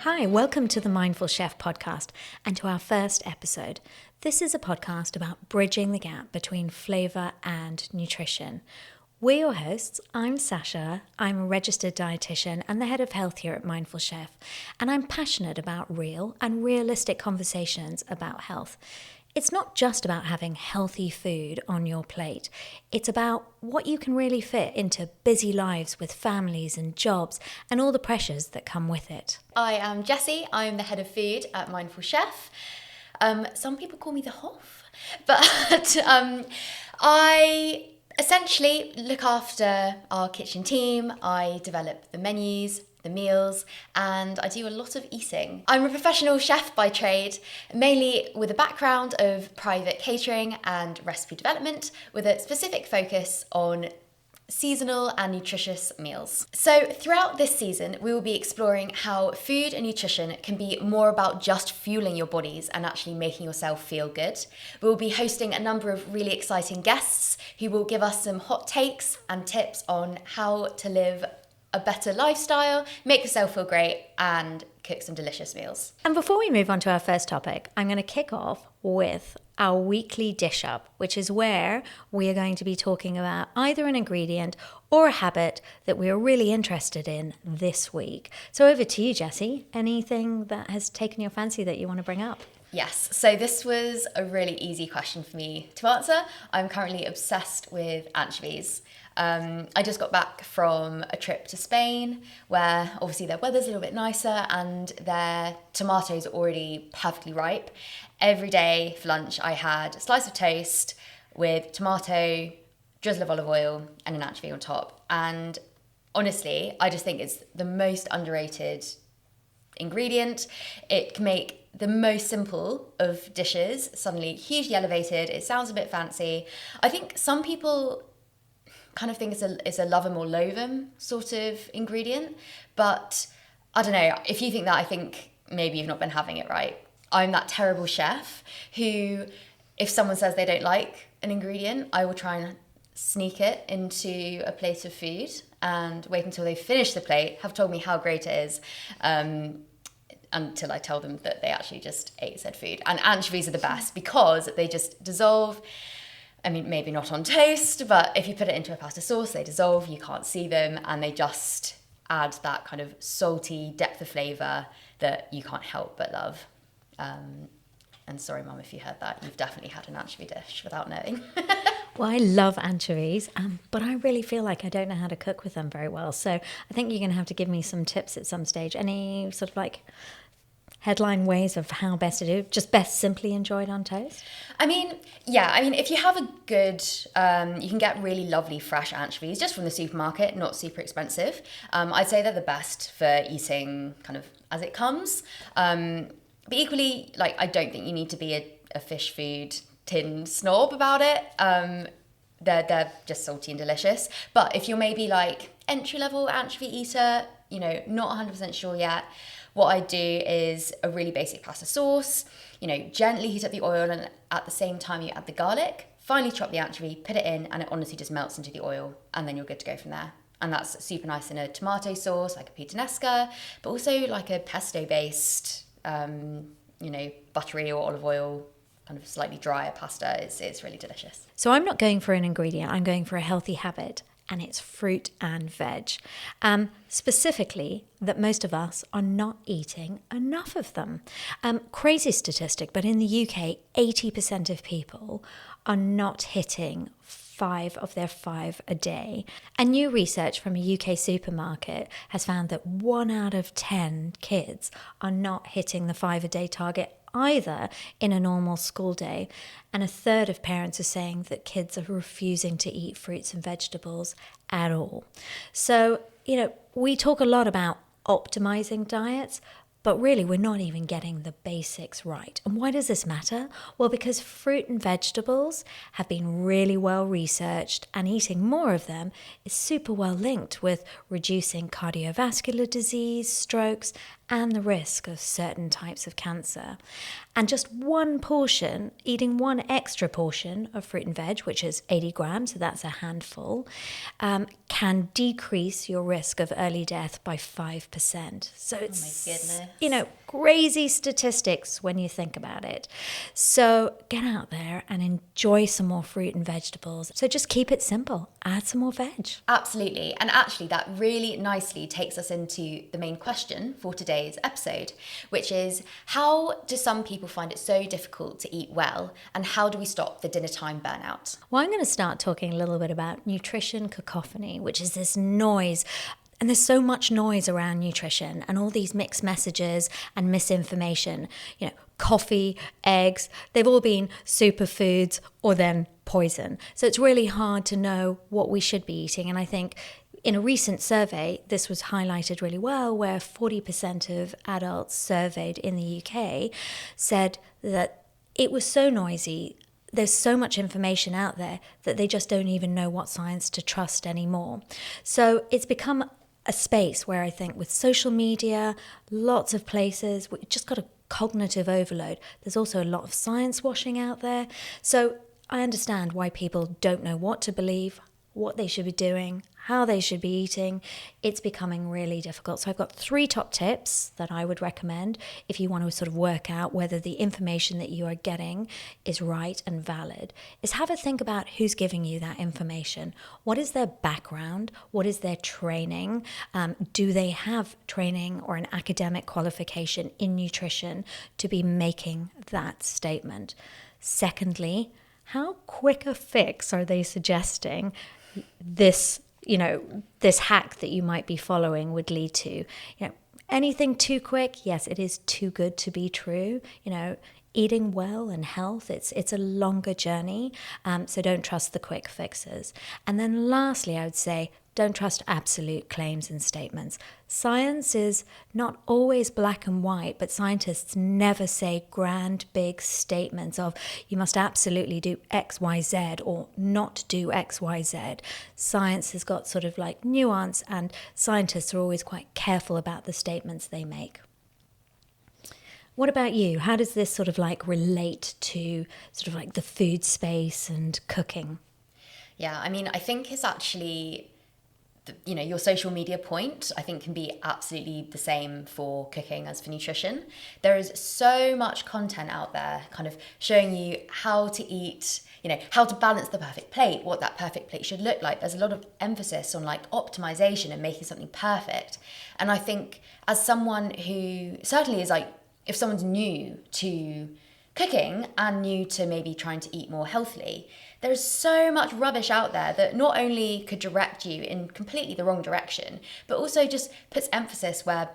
Hi, welcome to the Mindful Chef podcast and to our first episode. This is a podcast about bridging the gap between flavour and nutrition. We're your hosts. I'm Sasha. I'm a registered dietitian and the head of health here at Mindful Chef, and I'm passionate about real and realistic conversations about health. It's not just about having healthy food on your plate. It's about what you can really fit into busy lives with families and jobs and all the pressures that come with it. I am Jessie. I'm the head of food at Mindful Chef. Some people call me the Hoff, but I essentially look after our kitchen team. I develop the menus, the meals, and I do a lot of eating. I'm a professional chef by trade, mainly with a background of private catering and recipe development, with a specific focus on seasonal and nutritious meals. So throughout this season, we will be exploring how food and nutrition can be more about just fueling your bodies and actually making yourself feel good. We will be hosting a number of really exciting guests who will give us some hot takes and tips on how to live a better lifestyle, make yourself feel great, and cook some delicious meals. And before we move on to our first topic, I'm going to kick off with our weekly dish up, which is where we are going to be talking about either an ingredient or a habit that we are really interested in this week. So over to you, Jessie. Anything that has taken your fancy that you want to bring up? Yes, so this was a really easy question for me to answer. I'm currently obsessed with anchovies. I just got back from a trip to Spain where obviously their weather's a little bit nicer and their tomatoes are already perfectly ripe. Every day for lunch I had a slice of toast with tomato, drizzle of olive oil and an anchovy on top. And honestly, I just think it's the most underrated ingredient. It can make the most simple of dishes suddenly hugely elevated. It sounds a bit fancy. I think some people kind of think it's a love 'em or loathe 'em sort of ingredient, but I don't know, if you think that, I think maybe you've not been having it right. I'm that terrible chef who, if someone says they don't like an ingredient, I will try and sneak it into a plate of food and wait until they finish the plate, have told me how great it is, until I tell them that they actually just ate said food. And anchovies are the best because they just dissolve. I mean, maybe not on toast, but if you put it into a pasta sauce, they dissolve, you can't see them, and they just add that kind of salty depth of flavour that you can't help but love. And sorry, Mum, if you heard that, you've definitely had an anchovy dish without knowing. Well, I love anchovies, but I really feel like I don't know how to cook with them very well. So I think you're going to have to give me some tips at some stage. Any sort of like headline ways of how best to do it? Just best simply enjoyed on toast? I mean, if you have a good, you can get really lovely fresh anchovies just from the supermarket, not super expensive. I'd say they're the best for eating kind of as it comes. But equally, like, I don't think you need to be a fish food tin snob about it. They're just salty and delicious. But if you're maybe like entry-level anchovy eater, not 100% sure yet, what I do is a really basic pasta sauce, gently heat up the oil, and at the same time you add the garlic, finely chop the anchovy, put it in, and it honestly just melts into the oil, and then you're good to go from there. And that's super nice in a tomato sauce, like a puttanesca, but also like a pesto-based, buttery or olive oil, kind of slightly drier pasta. It's really delicious. So I'm not going for an ingredient, I'm going for a healthy habit. And it's fruit and veg. Specifically, that most of us are not eating enough of them. Crazy statistic, but in the UK, 80% of people are not hitting 5 of their 5 a day. And new research from a UK supermarket has found that 1 out of 10 kids are not hitting the 5 a day target either in a normal school day. And a third of parents are saying that kids are refusing to eat fruits and vegetables at all. So, we talk a lot about optimizing diets, but really we're not even getting the basics right. And why does this matter? Well, because fruit and vegetables have been really well researched, and eating more of them is super well linked with reducing cardiovascular disease, strokes, and the risk of certain types of cancer. And just one portion, eating one extra portion of fruit and veg, which is 80 grams, so that's a handful, can decrease your risk of early death by 5%. So it's, oh my goodness, crazy statistics when you think about it. So get out there and enjoy some more fruit and vegetables. So just keep it simple. Add some more veg. Absolutely. And actually, that really nicely takes us into the main question for today's episode, which is, how do some people find it so difficult to eat well? And how do we stop the dinner time burnout? Well, I'm going to start talking a little bit about nutrition cacophony, which is this noise. And there's so much noise around nutrition and all these mixed messages and misinformation. Coffee, eggs, they've all been superfoods or then poison. So it's really hard to know what we should be eating. And I think in a recent survey, this was highlighted really well, where 40% of adults surveyed in the UK said that it was so noisy, there's so much information out there that they just don't even know what science to trust anymore. So it's become a space where I think with social media, lots of places, we just got a cognitive overload. There's also a lot of science washing out there. So I understand why people don't know what to believe, what they should be doing, how they should be eating. It's becoming really difficult. So I've got 3 top tips that I would recommend if you want to sort of work out whether the information that you are getting is right and valid, is have a think about who's giving you that information. What is their background? What is their training? Do they have training or an academic qualification in nutrition to be making that statement? Secondly, how quick a fix are they suggesting this hack that you might be following would lead to? Anything too quick, yes, it is too good to be true. Eating well and health, it's a longer journey, so don't trust the quick fixes. And then lastly, I would say, don't trust absolute claims and statements. Science is not always black and white, but scientists never say grand, big statements of you must absolutely do X, Y, Z or not do X, Y, Z. Science has got sort of like nuance, and scientists are always quite careful about the statements they make. What about you? How does this sort of like relate to sort of like the food space and cooking? Yeah, I mean, I think it's actually, your social media point, I think, can be absolutely the same for cooking as for nutrition. There is so much content out there kind of showing you how to eat, how to balance the perfect plate, what that perfect plate should look like. There's a lot of emphasis on like optimization and making something perfect. And I think as someone who certainly is like, if someone's new to cooking and new to maybe trying to eat more healthily, there's so much rubbish out there that not only could direct you in completely the wrong direction, but also just puts emphasis where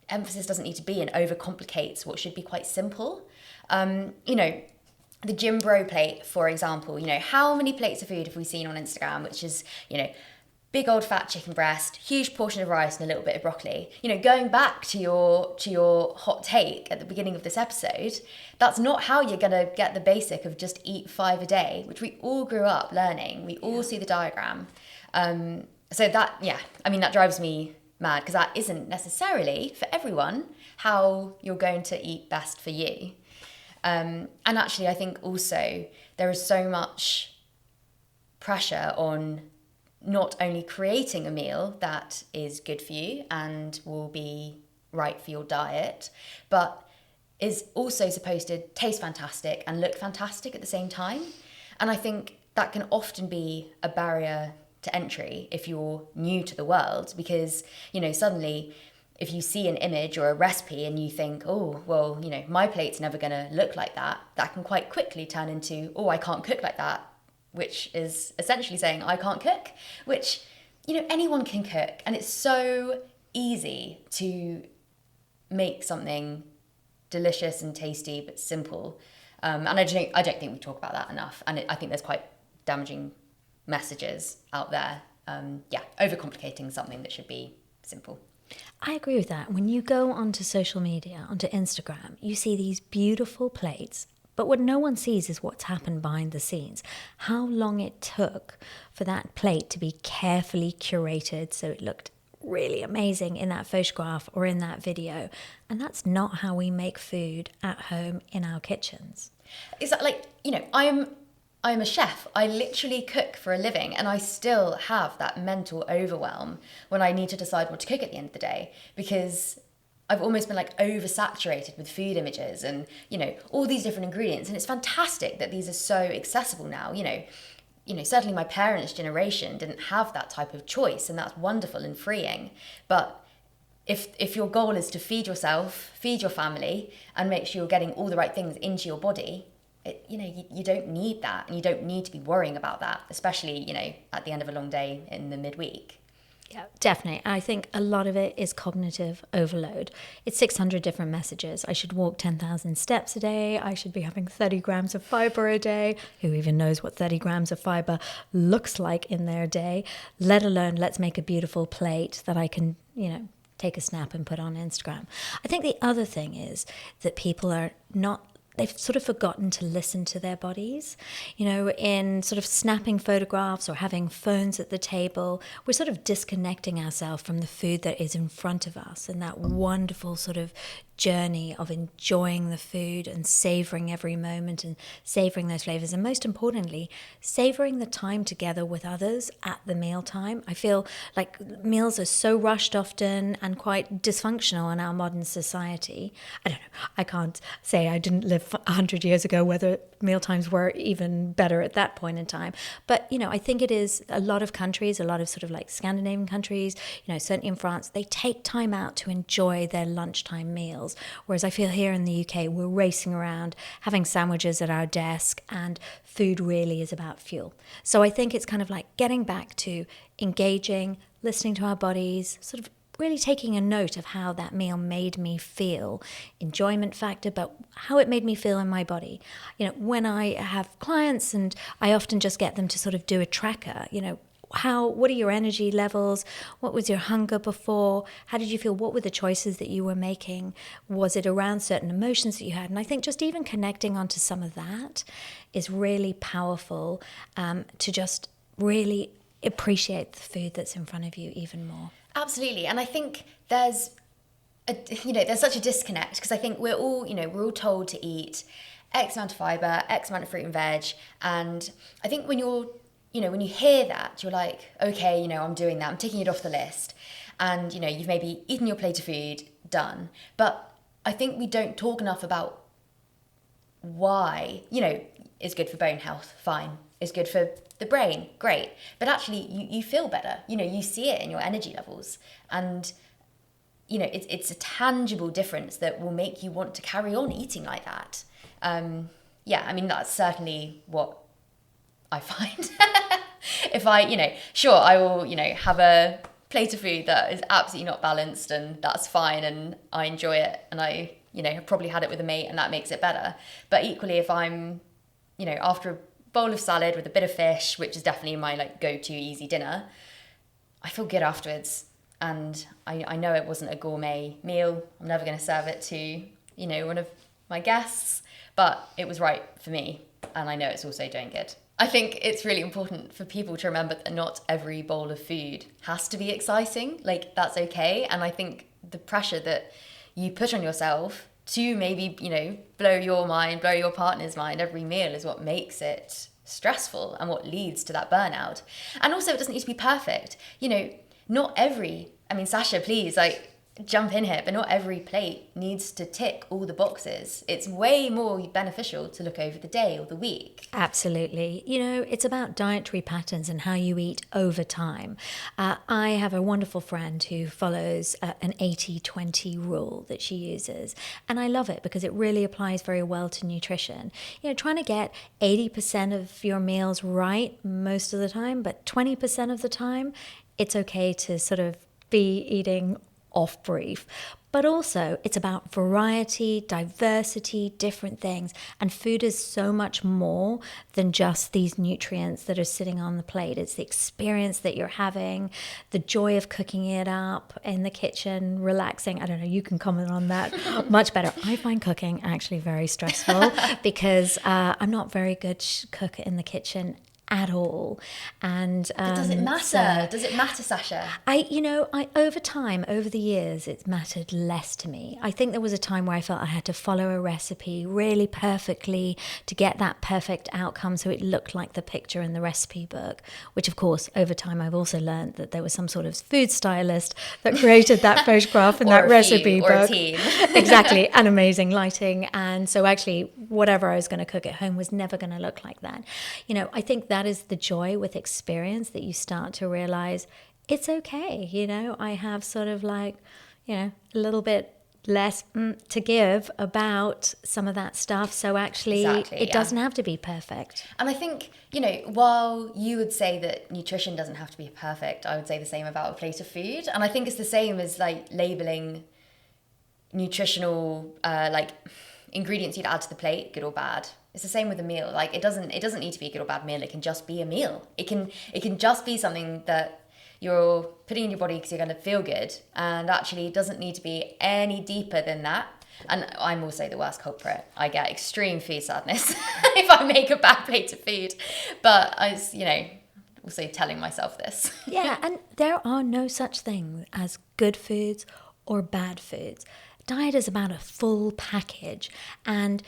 emphasis doesn't need to be and overcomplicates what should be quite simple. The gym bro plate, for example, how many plates of food have we seen on Instagram, which is, big old fat chicken breast, huge portion of rice and a little bit of broccoli. Going back to your hot take at the beginning of this episode, that's not how you're going to get the basic of just eat 5 a day, which we all grew up learning. We all see the diagram. So that drives me mad, because that isn't necessarily for everyone how you're going to eat best for you. And actually, I think also there is so much pressure on not only creating a meal that is good for you and will be right for your diet, but is also supposed to taste fantastic and look fantastic at the same time. And I think that can often be a barrier to entry if you're new to the world, because, suddenly if you see an image or a recipe and you think, oh, well, my plate's never going to look like that, that can quite quickly turn into, oh, I can't cook like that, which is essentially saying I can't cook, which, anyone can cook. And it's so easy to make something delicious and tasty, but simple. And I don't think we talk about that enough. And I think there's quite damaging messages out there. Overcomplicating something that should be simple. I agree with that. When you go onto social media, onto Instagram, you see these beautiful plates, but what no one sees is what's happened behind the scenes. How long it took for that plate to be carefully curated so it looked really amazing in that photograph or in that video. And that's not how we make food at home in our kitchens. Is that like, I'm a chef. I literally cook for a living, and I still have that mental overwhelm when I need to decide what to cook at the end of the day, because I've almost been like oversaturated with food images and, all these different ingredients. And it's fantastic that these are so accessible now. Certainly my parents' generation didn't have that type of choice, and that's wonderful and freeing. But if your goal is to feed yourself, feed your family, and make sure you're getting all the right things into your body, you don't need that, and you don't need to be worrying about that, especially, at the end of a long day in the midweek. Yeah, definitely. I think a lot of it is cognitive overload. It's 600 different messages. I should walk 10,000 steps a day. I should be having 30 grams of fiber a day. Who even knows what 30 grams of fiber looks like in their day? Let alone, let's make a beautiful plate that I can, take a snap and put on Instagram. I think the other thing is that people are not, they've sort of forgotten to listen to their bodies. In sort of snapping photographs or having phones at the table, we're sort of disconnecting ourselves from the food that is in front of us, and that wonderful sort of journey of enjoying the food and savoring every moment and savoring those flavors, and most importantly, savoring the time together with others at the mealtime. I feel like meals are so rushed often and quite dysfunctional in our modern society. I don't know, I can't say I didn't live 100 years ago whether mealtimes were even better at that point in time, but I think it is a lot of countries, a lot of sort of like Scandinavian countries, certainly in France, they take time out to enjoy their lunchtime meals. Whereas I feel here in the UK, we're racing around, having sandwiches at our desk, and food really is about fuel. So I think it's kind of like getting back to engaging, listening to our bodies, sort of really taking a note of how that meal made me feel, enjoyment factor, but how it made me feel in my body. When I have clients, and I often just get them to sort of do a tracker, what are your energy levels? What was your hunger before? How did you feel? What were the choices that you were making? Was it around certain emotions that you had? And I think just even connecting onto some of that is really powerful, to just really appreciate the food that's in front of you even more. Absolutely. And I think there's such a disconnect, because I think we're all told to eat X amount of fiber, X amount of fruit and veg. And I think when you hear that, you're like, okay, I'm doing that. I'm taking it off the list. And, you've maybe eaten your plate of food, done. But I think we don't talk enough about why, it's good for bone health, fine. It's good for the brain, great. But actually, you feel better. You see it in your energy levels. And, it's a tangible difference that will make you want to carry on eating like that. That's certainly what I find. If I will, have a plate of food that is absolutely not balanced, and that's fine, and I enjoy it, and I, have probably had it with a mate, and that makes it better. But equally, if I'm, after a bowl of salad with a bit of fish, which is definitely my like go-to easy dinner, I feel good afterwards, and I know it wasn't a gourmet meal. I'm never going to serve it to, one of my guests, but it was right for me, and I know it's also doing good. I think it's really important for people to remember that not every bowl of food has to be exciting. Like, that's okay. And I think the pressure that you put on yourself to maybe, blow your mind, blow your partner's mind every meal is what makes it stressful and what leads to that burnout. And also, it doesn't need to be perfect. Sasha, please, jump in here, but not every plate needs to tick all the boxes. It's way more beneficial to look over the day or the week. Absolutely. It's about dietary patterns and how you eat over time. I have a wonderful friend who follows an 80-20 rule that she uses, and I love it because it really applies very well to nutrition. Trying to get 80% of your meals right most of the time, but 20% of the time, it's okay to sort of be eating off brief. But also it's about variety, diversity, different things. And food is so much more than just these nutrients that are sitting on the plate. It's the experience that you're having, the joy of cooking it up in the kitchen, relaxing. I don't know, you can comment on that much better. I find cooking actually very stressful because I'm not very good cook in the kitchen at all. And But does it matter? Does it matter, Sasha? I over time, over the years, it's mattered less to me. I think there was a time where I felt I had to follow a recipe really perfectly to get that perfect outcome so it looked like the picture in the recipe book, which of course over time I've also learned that there was some sort of food stylist that created that photograph and that recipe book. Or a team. Exactly, and amazing lighting. And so actually whatever I was going to cook at home was never going to look like that. I think that is the joy with experience, that you start to realize it's okay. I have sort of like, a little bit less to give about some of that stuff. So actually it doesn't have to be perfect. And I think, while you would say that nutrition doesn't have to be perfect, I would say the same about a plate of food. And I think it's the same as like labeling nutritional like ingredients you'd add to the plate, good or bad. It's the same with a meal. Like it doesn't need to be a good or bad meal. It can just be a meal. It can just be something that you're putting in your body because you're going to feel good, and actually it doesn't need to be any deeper than that. And I'm also the worst culprit. I get extreme food sadness if I make a bad plate of food. But I was, also telling myself this. Yeah, and there are no such thing as good foods or bad foods. Diet is about a full package, and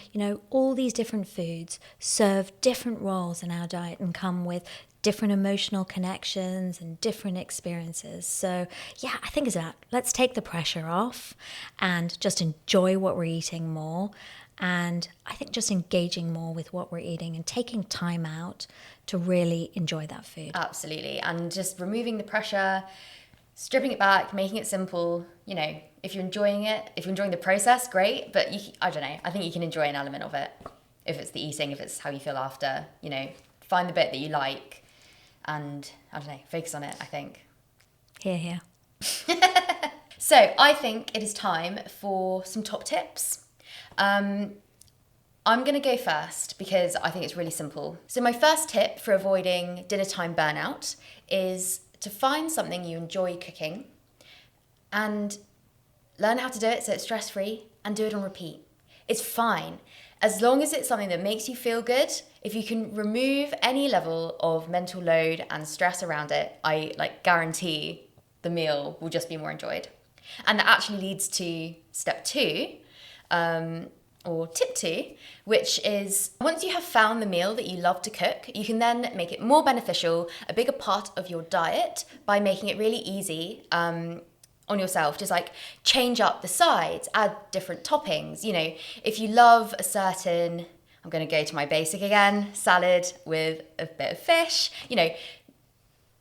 all these different foods serve different roles in our diet and come with different emotional connections and different experiences. So yeah, I think it's about, let's take the pressure off and just enjoy what we're eating more. And I think just engaging more with what we're eating and taking time out to really enjoy that food. Absolutely. And just removing the pressure, stripping it back, making it simple. If you're enjoying it, if you're enjoying the process, great. But I don't know, I think you can enjoy an element of it. If it's the eating, if it's how you feel after, find the bit that you like and, I don't know, focus on it, I think. Hear. So I think it is time for some top tips. I'm going to go first because I think it's really simple. So my first tip for avoiding dinner time burnout is to find something you enjoy cooking and learn how to do it so it's stress-free and do it on repeat. It's fine. As long as it's something that makes you feel good, if you can remove any level of mental load and stress around it, I guarantee the meal will just be more enjoyed. And that actually leads to step 2, or tip 2, which is once you have found the meal that you love to cook, you can then make it more beneficial, a bigger part of your diet by making it really easy on yourself. Just change up the sides, add different toppings. If you love a certain, I'm going to go to my basic again, salad with a bit of fish,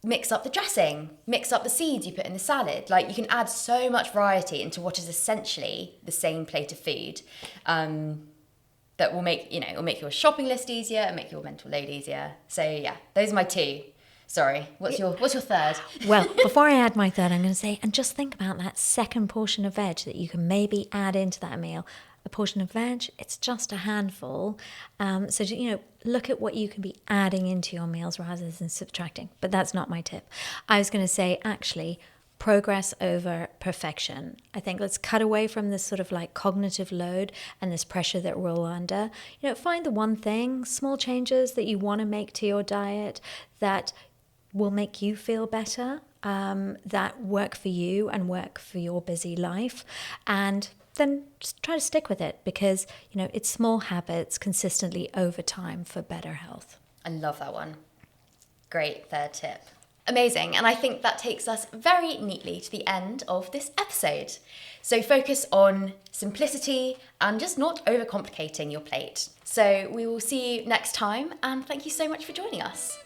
mix up the dressing, mix up the seeds you put in the salad. You can add so much variety into what is essentially the same plate of food that will make, it'll make your shopping list easier and make your mental load easier. So yeah, those are my 2. Sorry, what's your third? Well, before I add my third, I'm going to say, and just think about that second portion of veg that you can maybe add into that meal. A portion of veg, it's just a handful. So, look at what you can be adding into your meals rather than subtracting. But that's not my tip. I was going to say, actually, progress over perfection. I think let's cut away from this sort of cognitive load and this pressure that we're all under. Find the one thing, small changes that you want to make to your diet that will make you feel better, that work for you and work for your busy life. And then just try to stick with it because, it's small habits consistently over time for better health. I love that one. Great third tip. Amazing. And I think that takes us very neatly to the end of this episode. So focus on simplicity and just not overcomplicating your plate. So we will see you next time, and thank you so much for joining us.